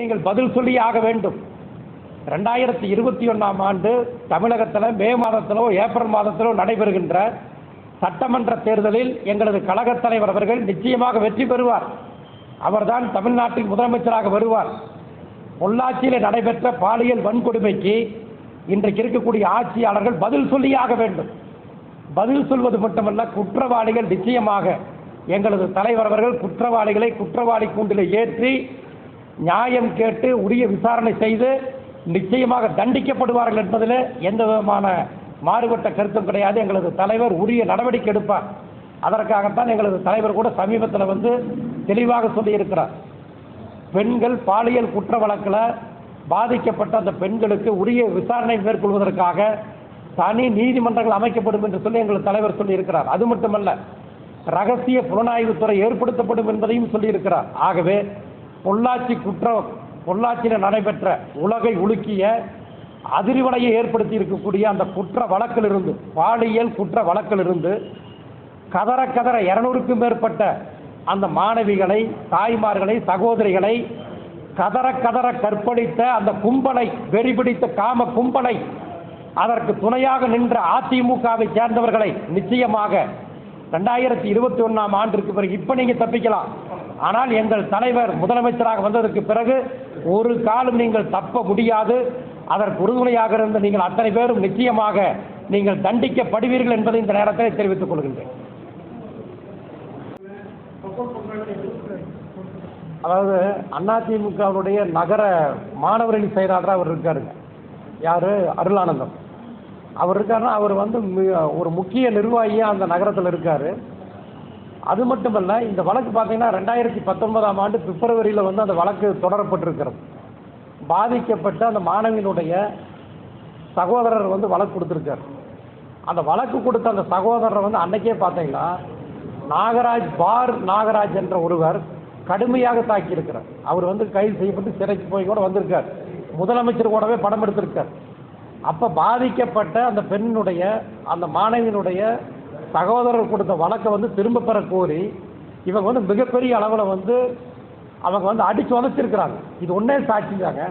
நீங்கள் பதில் சொல்லி ஆக வேண்டும். 2021ஆம் ஆண்டு தமிழகத்தில் மே மாதத்திலோ ஏப்ரல் மாதத்திலோ நடைபெறுகின்ற சட்டமன்ற தேர்தலில் எங்களது கழகத் தலைவர் அவர்கள் நிச்சயமாக வெற்றி பெறுவார். அவர்தான் தமிழ்நாட்டின் முதலமைச்சராக வருவார். பொள்ளாச்சியில் நடைபெற்ற பாலியல் வன்கொடுமைக்கு இன்றைக்கு இருக்கக்கூடிய ஆட்சியாளர்கள் பதில் சொல்லி ஆக வேண்டும். பதில் சொல்வது மட்டுமல்ல, குற்றவாளிகள் நிச்சயமாக எங்களது தலைவர் அவர்கள் குற்றவாளிகளை குற்றவாளி கூண்டில் ஏற்றி நியாயம் கேட்டு உரிய விசாரணை செய்து நிச்சயமாக தண்டிக்கப்படுவார்கள் என்பதில் எந்த விதமான மாறுபட்ட கருத்தும் கிடையாது. எங்களது தலைவர் உரிய நடவடிக்கை எடுப்பார். அதற்காகத்தான் எங்களது தலைவர் கூட சமீபத்தில் தெளிவாக சொல்லியிருக்கிறார். பெண்கள் பாலியல் குற்ற வழக்கில் பாதிக்கப்பட்ட அந்த பெண்களுக்கு உரிய விசாரணை மேற்கொள்வதற்காக தனி நீதிமன்றங்கள் அமைக்கப்படும் என்று சொல்லி எங்களது தலைவர் சொல்லியிருக்கிறார். அது மட்டுமல்ல, ரகசிய புலனாய்வுத்துறை ஏற்படுத்தப்படும் என்பதையும் சொல்லியிருக்கிறார். ஆகவே பொள்ளாச்சியில் நடைபெற்ற உலகை உலுக்கிய அதிர்வலையை ஏற்படுத்தி இருக்கக்கூடிய அந்த குற்ற வழக்கிலிருந்து, பாலியல் குற்ற வழக்கிலிருந்து கதற 200க்கும் மேற்பட்ட அந்த மாணவிகளை, தாய்மார்களை, சகோதரிகளை கதற கற்பழித்த அந்த கும்பலை, வெறிபிடித்த காம கும்பலை, அதற்கு துணையாக நின்ற அதிமுகவை சேர்ந்தவர்களை நிச்சயமாக 2021ஆம் ஆண்டிற்கு பிறகு இப்ப நீங்க தப்பிக்கலாம். ஆனால் எங்கள் தலைவர் முதலமைச்சராக வந்ததற்கு பிறகு ஒரு காலம் நீங்கள் தப்ப முடியாது. அதற்கு உறுதுணையாக இருந்த நீங்கள் அத்தனை பேரும் நிச்சயமாக நீங்கள் தண்டிக்கப்படுவீர்கள் என்பதை இந்த நேரத்தில் தெரிவித்துக் கொள்கின்றேன். அதாவது அதிமுகவுடைய நகர மாணவரணி செயலாளராக அவர் இருக்காருங்க. யாரு? அருளானந்தம். அவர் இருக்காருன்னா அவர் ஒரு முக்கிய நிர்வாகியாக அந்த நகரத்தில் இருக்காரு. அது மட்டுமல்ல, இந்த வழக்கு பார்த்தீங்கன்னா 2019ஆம் ஆண்டு பிப்ரவரியில் அந்த வழக்கு தொடரப்பட்டிருக்கிறது. பாதிக்கப்பட்ட அந்த மாணவியினுடைய சகோதரர் வழக்கு கொடுத்துருக்காரு. அந்த வழக்கு கொடுத்த அந்த சகோதரர் அன்னைக்கே பார்த்தீங்கன்னா நாகராஜ் என்ற ஒருவர் கடுமையாக தாக்கியிருக்கிறார். அவர் கைது செய்யப்பட்டு சிறைக்கு போய் கூட வந்திருக்கார். முதலமைச்சர் கூடவே படம் எடுத்திருக்கார். அப்போ பாதிக்கப்பட்ட அந்த பெண்ணுடைய, அந்த மாணவியினுடைய சகோதரர் கொடுத்த வழக்கை திரும்ப பெற கோரி இவங்க மிகப்பெரிய அளவில் அவங்க அடித்து உதச்சிருக்கிறாங்க. இது ஒன்னே சாட்சி தாங்க.